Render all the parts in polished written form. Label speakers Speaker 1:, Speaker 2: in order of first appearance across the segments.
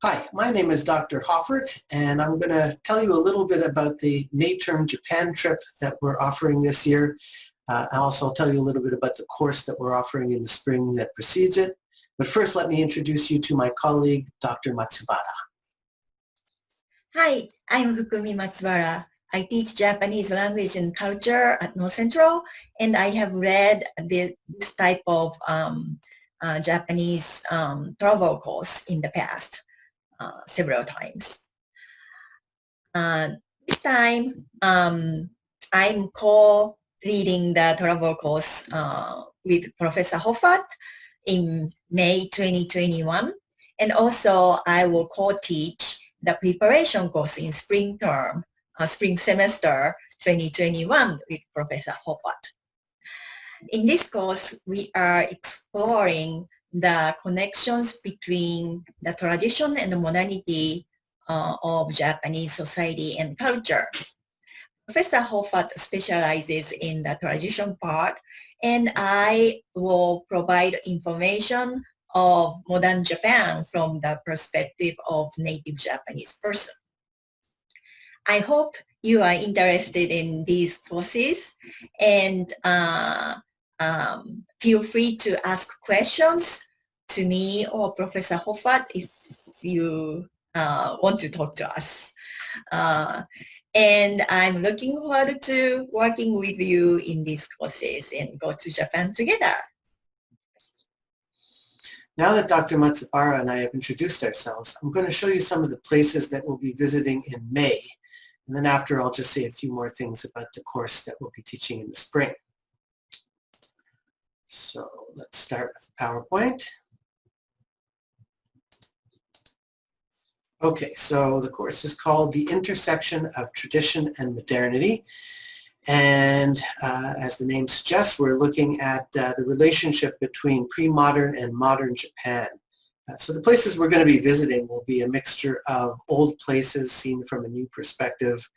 Speaker 1: Hi, my name is Dr. Hoffert, and I'm going to tell you a little bit about the May term Japan trip that we're offering this year. I'll also tell you a little bit about the course that we're offering in the spring that precedes it. But first, let me introduce you to my colleague, Dr. Matsubara.
Speaker 2: Hi, I'm Fushimi Matsubara. I teach Japanese language and culture at North Central, and I have read this type of Japanese travel course in the past several times. This time, I'm co-leading the travel course with Professor Hoffert in May 2021, and also I will co-teach the preparation course in spring semester 2021 with Professor Hoffert. In this course, we are exploring the connections between the tradition and the modernity of Japanese society and culture. Professor Hoffert specializes in the tradition part, and I will provide information of modern Japan from the perspective of native Japanese person. I hope you are interested in these courses, and feel free to ask questions to me or Professor Hoffert if you want to talk to us. And I'm looking forward to working with you in these courses and go to Japan together.
Speaker 1: Now that Dr. Matsubara and I have introduced ourselves, I'm going to show you some of the places that we'll be visiting in May. And then after, I'll just say a few more things about the course that we'll be teaching in the spring. So let's start with PowerPoint. Okay, so the course is called The Intersection of Tradition and Modernity. And as the name suggests, we're looking at the relationship between pre-modern and modern Japan. So the places we're going to be visiting will be a mixture of old places seen from a new perspective,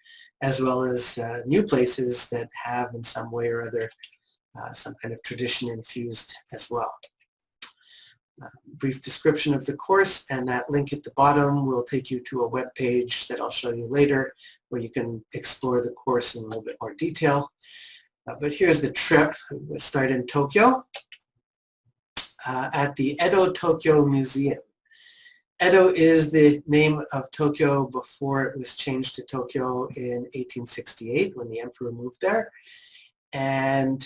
Speaker 1: as well as new places that have in some way or other some kind of tradition infused as well. Brief description of the course, and that link at the bottom will take you to a web page that I'll show you later where you can explore the course in a little bit more detail. But here's the trip. We'll start in Tokyo at the Edo-Tokyo Museum. Edo is the name of Tokyo before it was changed to Tokyo in 1868 when the emperor moved there. And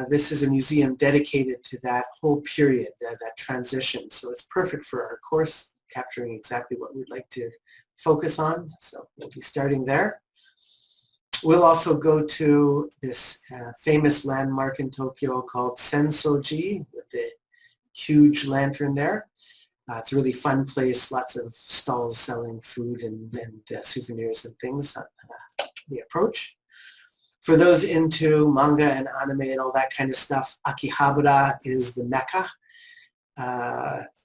Speaker 1: this is a museum dedicated to that whole period, that transition. So it's perfect for our course, capturing exactly what we'd like to focus on. So we'll be starting there. We'll also go to this famous landmark in Tokyo called Sensoji with the huge lantern there. It's a really fun place, lots of stalls selling food and souvenirs and things on the approach. For those into manga and anime and all that kind of stuff, Akihabara is the Mecca.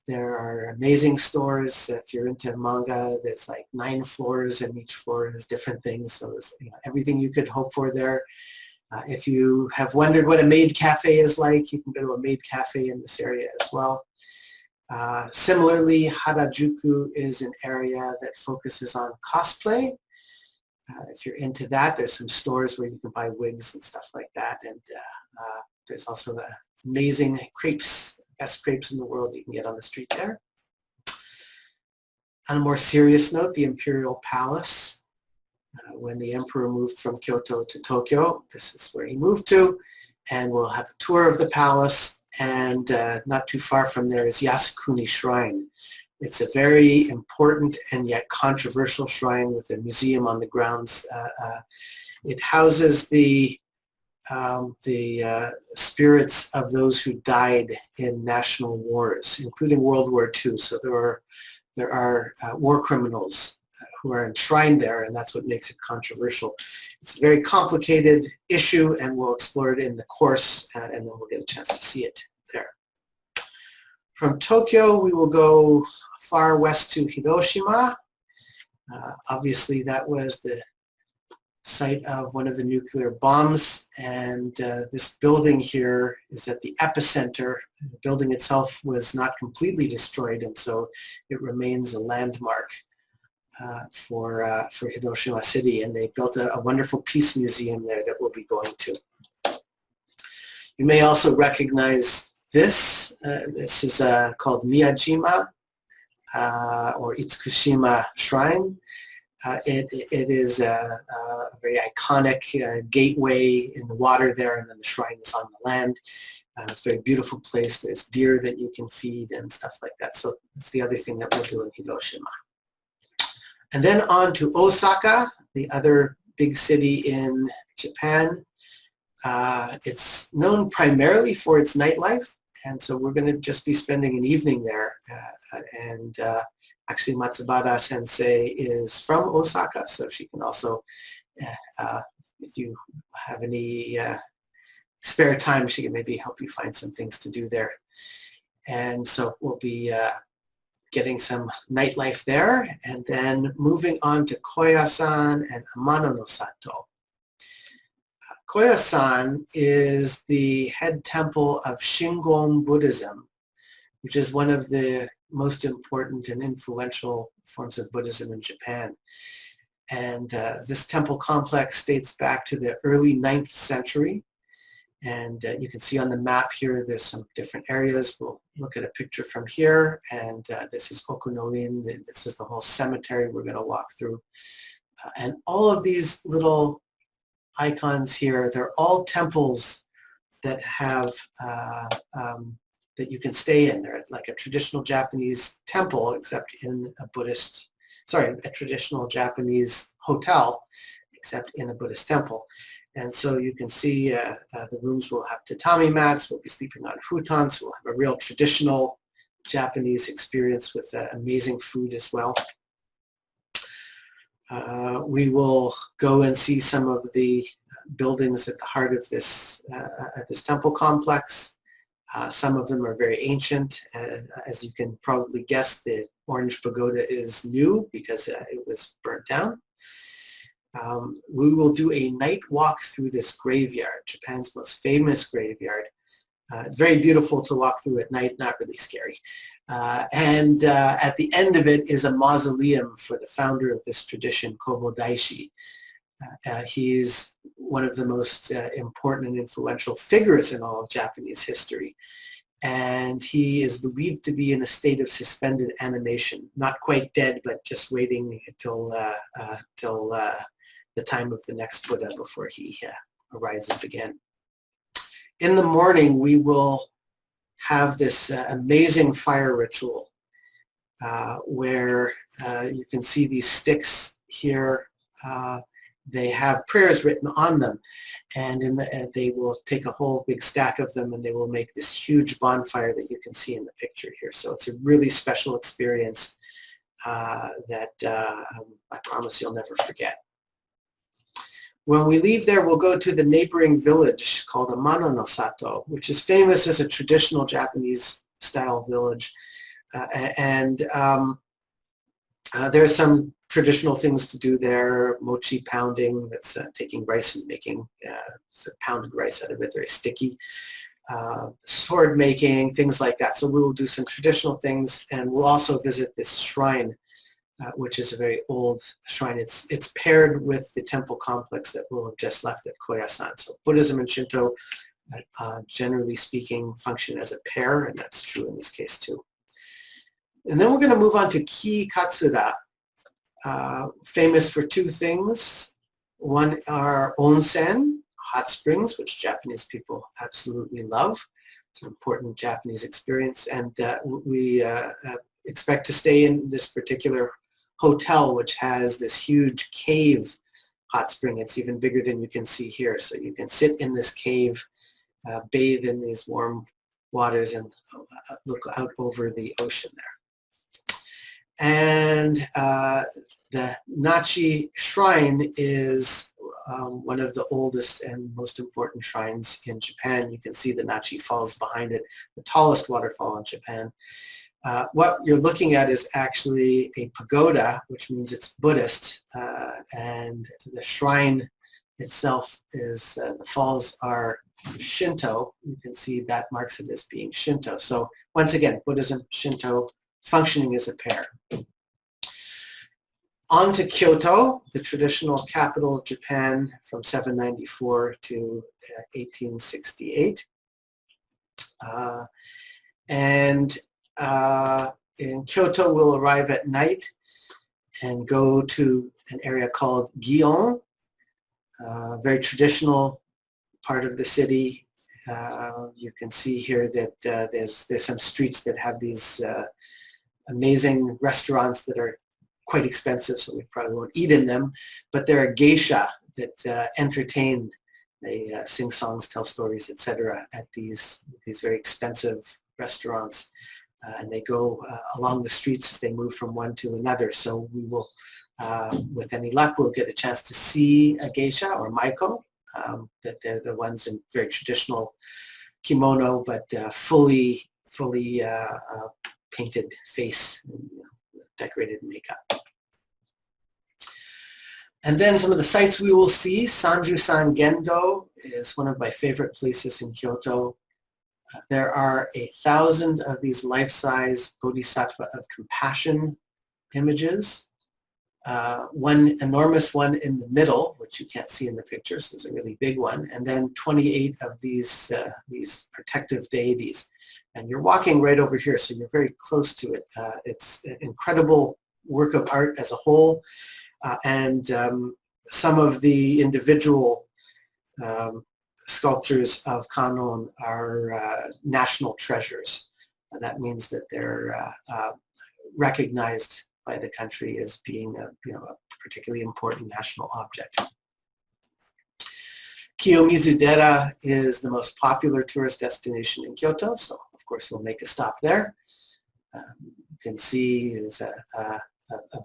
Speaker 1: There are amazing stores. If you're into manga, there's like 9 floors, and each floor has different things. So there's everything you could hope for there. If you have wondered what a maid cafe is like, you can go to a maid cafe in this area as well. Similarly, Harajuku is an area that focuses on cosplay. If you're into that, there's some stores where you can buy wigs and stuff like that. And there's also amazing crepes, best crepes in the world you can get on the street there. On a more serious note, the Imperial Palace. When the emperor moved from Kyoto to Tokyo, this is where he moved to. And we'll have a tour of the palace. And not too far from there is Yasukuni Shrine. It's a very important and yet controversial shrine with a museum on the grounds. It houses the spirits of those who died in national wars, including World War II. So there are war criminals who are enshrined there, and that's what makes it controversial. It's a very complicated issue, and we'll explore it in the course, and then we'll get a chance to see it there. From Tokyo, we will go far west to Hiroshima. Obviously, that was the site of one of the nuclear bombs, and this building here is at the epicenter. The building itself was not completely destroyed, and so it remains a landmark for Hiroshima City, and they built a wonderful peace museum there that we'll be going to. You may also recognize this. This is called Miyajima or Itsukushima Shrine. It is a very iconic gateway in the water there, and then the shrine is on the land. It's a very beautiful place. There's deer that you can feed and stuff like that. So that's the other thing that we'll do in Hiroshima. And then on to Osaka, the other big city in Japan. It's known primarily for its nightlife, and so we're going to just be spending an evening there. Actually, Matsubara sensei is from Osaka, so she can also, if you have any spare time, she can maybe help you find some things to do there. And so we'll be getting some nightlife there, and then moving on to Koyasan and Amano-no-sato. Koyasan is the head temple of Shingon Buddhism, which is one of the most important and influential forms of Buddhism in Japan. And this temple complex dates back to the early 9th century. And you can see on the map here, there's some different areas. We'll look at a picture from here. And this is Okunoin. This is the whole cemetery we're going to walk through. And all of these little icons here, they're all temples that have that you can stay in. They're like a traditional Japanese temple, except in a traditional Japanese hotel, except in a Buddhist temple. And so you can see the rooms will have tatami mats, we'll be sleeping on futons, we'll have a real traditional Japanese experience with amazing food as well. We will go and see some of the buildings at the heart of this temple complex. Some of them are very ancient. As you can probably guess, the orange pagoda is new because it was burnt down. We will do a night walk through this graveyard, Japan's most famous graveyard. It's very beautiful to walk through at night, not really scary. And at the end of it is a mausoleum for the founder of this tradition, Kobo Daishi. He's one of the most important and influential figures in all of Japanese history. And he is believed to be in a state of suspended animation, not quite dead, but just waiting until the time of the next Buddha before he arises again. In the morning, we will have this amazing fire ritual where you can see these sticks here. They have prayers written on them, and they will take a whole big stack of them, and they will make this huge bonfire that you can see in the picture here. So it's a really special experience that I promise you'll never forget. When we leave there, we'll go to the neighboring village called Amano-no-sato, which is famous as a traditional Japanese style village. There are some traditional things to do there, mochi pounding, that's taking rice and making pounded rice out of it, very sticky. Sword making, things like that. So we will do some traditional things, and we'll also visit this shrine, which is a very old shrine. It's paired with the temple complex that we'll have just left at Koyasan. So Buddhism and Shinto, generally speaking, function as a pair, and that's true in this case too. And then we're going to move on to Ki-Katsura, famous for two things. One are onsen, hot springs, which Japanese people absolutely love. It's an important Japanese experience, and we expect to stay in this particular hotel, which has this huge cave hot spring. It's even bigger than you can see here. So you can sit in this cave, bathe in these warm waters, and look out over the ocean there. And the Nachi Shrine is one of the oldest and most important shrines in Japan. You can see the Nachi Falls behind it, the tallest waterfall in Japan. What you're looking at is actually a pagoda, which means it's Buddhist, and the shrine itself is, the falls are Shinto. You can see that marks it as being Shinto. So once again, Buddhism, Shinto, functioning as a pair. On to Kyoto, the traditional capital of Japan from 794 to 1868. In Kyoto, we'll arrive at night and go to an area called Gion, very traditional part of the city. You can see here that there's some streets that have these amazing restaurants that are quite expensive, so we probably won't eat in them, but there are geisha that entertain. They sing songs, tell stories, etc. at these very expensive restaurants, and they go along the streets as they move from one to another. So we will, with any luck, we'll get a chance to see a geisha or maiko, that they're the ones in very traditional kimono, but fully painted face, and, decorated makeup. And then some of the sites we will see. Sanju-san Gendo is one of my favorite places in Kyoto. There are 1,000 of these life-size Bodhisattva of compassion images. One enormous one in the middle, which you can't see in the pictures, so it's a really big one, and then 28 of these protective deities. And you're walking right over here, so you're very close to it. It's an incredible work of art as a whole, and some of the individual sculptures of Kannon are national treasures. And that means that they're recognized by the country as being a particularly important national object. Kiyomizudera is the most popular tourist destination in Kyoto, so of course we'll make a stop there. You can see there's a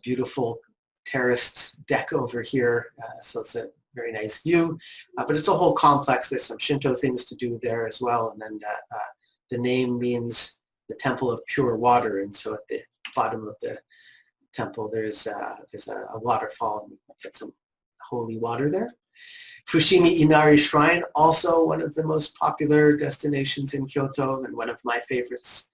Speaker 1: beautiful terraced deck over here, so it's a very nice view, but it's a whole complex. There's some Shinto things to do there as well, and then the name means the temple of pure water, and so at the bottom of the temple there's a waterfall, and you can get some holy water there. Fushimi Inari Shrine, also one of the most popular destinations in Kyoto and one of my favorites.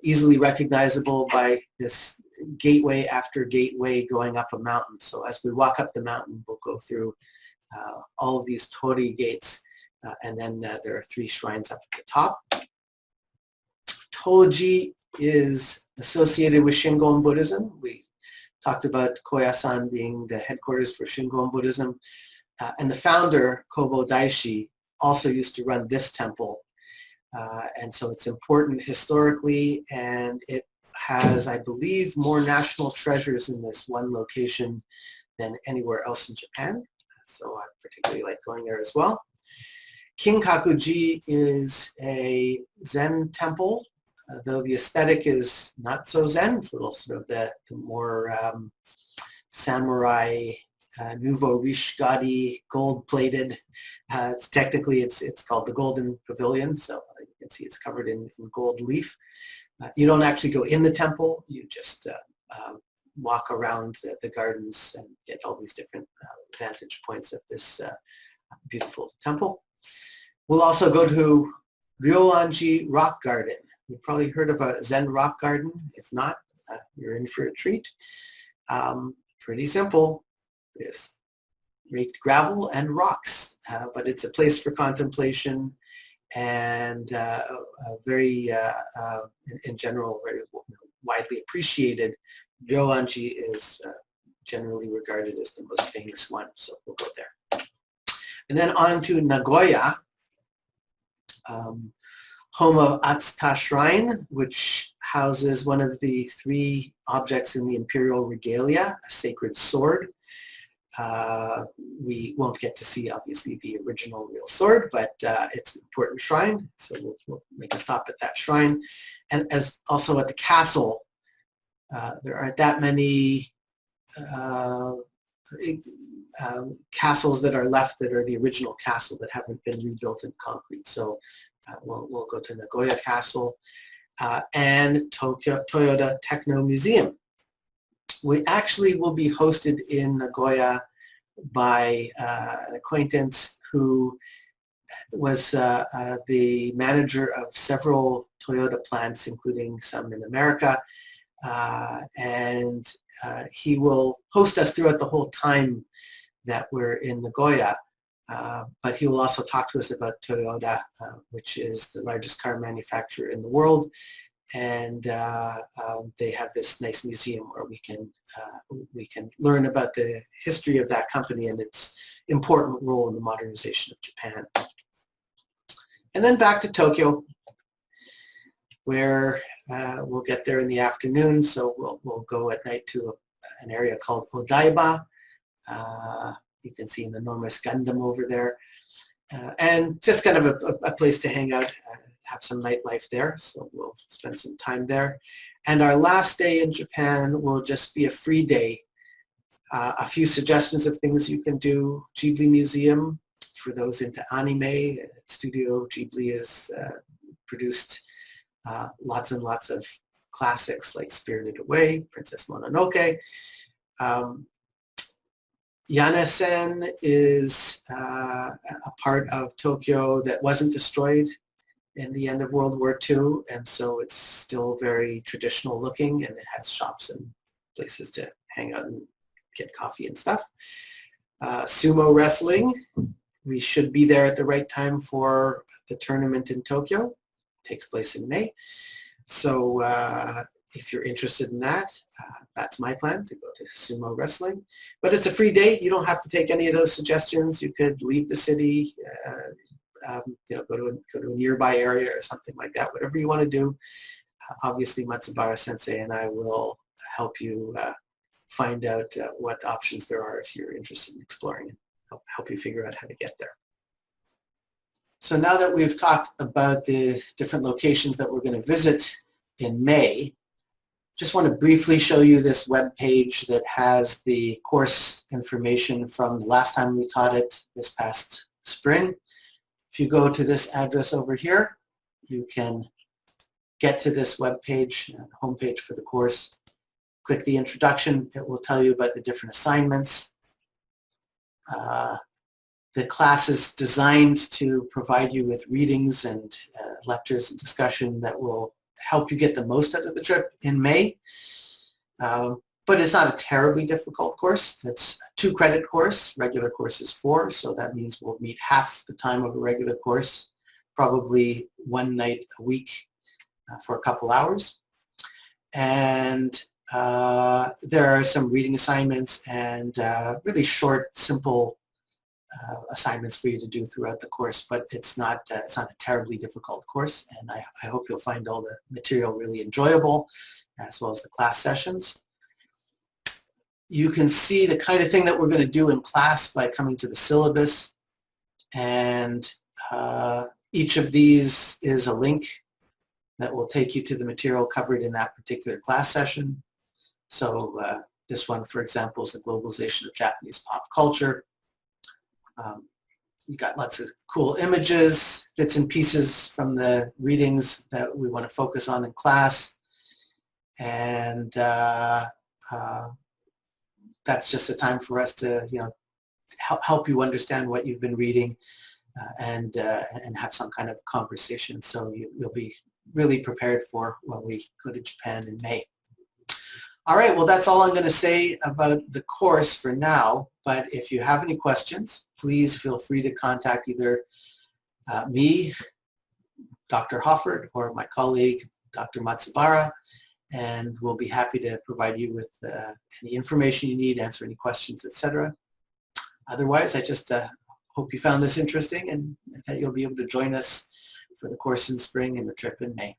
Speaker 1: Easily recognizable by this gateway after gateway going up a mountain. So as we walk up the mountain, we'll go through all of these torii gates, and then there are 3 shrines up at the top. Toji is associated with Shingon Buddhism. We talked about Koyasan being the headquarters for Shingon Buddhism. And the founder, Kobo Daishi, also used to run this temple. And so it's important historically, and it has, I believe, more national treasures in this one location than anywhere else in Japan. So I particularly like going there as well. Kinkaku-ji is a Zen temple, though the aesthetic is not so Zen. It's a little sort of the more samurai, nouveau riche gaudy, gold-plated. It's called the Golden Pavilion, so you can see it's covered in gold leaf. You don't actually go in the temple. You just walk around the gardens and get all these different vantage points of this beautiful temple. We'll also go to Ryoanji Rock Garden. You've probably heard of a Zen rock garden. If not, you're in for a treat. Pretty simple. There's raked gravel and rocks, but it's a place for contemplation, and very, in general, very widely appreciated. Ryoanji is generally regarded as the most famous one, so we'll go there. And then on to Nagoya, home of Atsuta Shrine, which houses one of the 3 objects in the imperial regalia, a sacred sword. We won't get to see, obviously, the original real sword, but it's an important shrine, so we'll make a stop at that shrine. And as also at the castle, there aren't that many castles that are left that are the original castle that haven't been rebuilt in concrete. So we'll go to Nagoya Castle. and Toyota Techno Museum. We actually will be hosted in Nagoya by an acquaintance who was the manager of several Toyota plants, including some in America, and he will host us throughout the whole time that we're in Nagoya, but he will also talk to us about Toyota, which is the largest car manufacturer in the world, and they have this nice museum where we can learn about the history of that company and its important role in the modernization of Japan. And then back to Tokyo, where we'll get there in the afternoon, so we'll go at night to an area called Odaiba. You can see an enormous Gundam over there, and just kind of a place to hang out, have some nightlife there, so we'll spend some time there. And our last day in Japan will just be a free day. A few suggestions of things you can do: Ghibli Museum, for those into anime. Studio Ghibli has produced lots and lots of classics like Spirited Away, Princess Mononoke. Yanesen is a part of Tokyo that wasn't destroyed in the end of World War II, and so it's still very traditional looking, and it has shops and places to hang out and get coffee and stuff. Sumo wrestling, we should be there at the right time for the tournament in Tokyo. It takes place in May. So if you're interested in that, that's my plan, to go to sumo wrestling. But it's a free day. You don't have to take any of those suggestions. You could leave the city, go to a nearby area or something like that, whatever you want to do. Obviously, Matsubara Sensei and I will help you find out what options there are if you're interested in exploring it. Help you figure out how to get there. So now that we've talked about the different locations that we're going to visit in May, just want to briefly show you this web page that has the course information from the last time we taught it this past spring. If you go to this address over here, you can get to this web page, homepage for the course. Click the introduction. It will tell you about the different assignments. The class is designed to provide you with readings and lectures and discussion that will help you get the most out of the trip in May. But it's not a terribly difficult course. It's a 2-credit course. Regular course is 4, so that means we'll meet half the time of a regular course, probably 1 night a week for a couple hours. And there are some reading assignments and really short, simple assignments for you to do throughout the course, but it's not a terribly difficult course, and I hope you'll find all the material really enjoyable, as well as the class sessions. You can see the kind of thing that we're going to do in class by coming to the syllabus, and each of these is a link that will take you to the material covered in that particular class session. So this one, for example, is the globalization of Japanese pop culture. We've got lots of cool images, bits and pieces from the readings that we want to focus on in class. And that's just a time for us to, help you understand what you've been reading and have some kind of conversation. So you'll be really prepared for when we go to Japan in May. All right, well, that's all I'm going to say about the course for now, but if you have any questions, please feel free to contact either me, Dr. Hoffert, or my colleague, Dr. Matsubara, and we'll be happy to provide you with any information you need, answer any questions, etc. Otherwise, I just hope you found this interesting and that you'll be able to join us for the course in spring and the trip in May.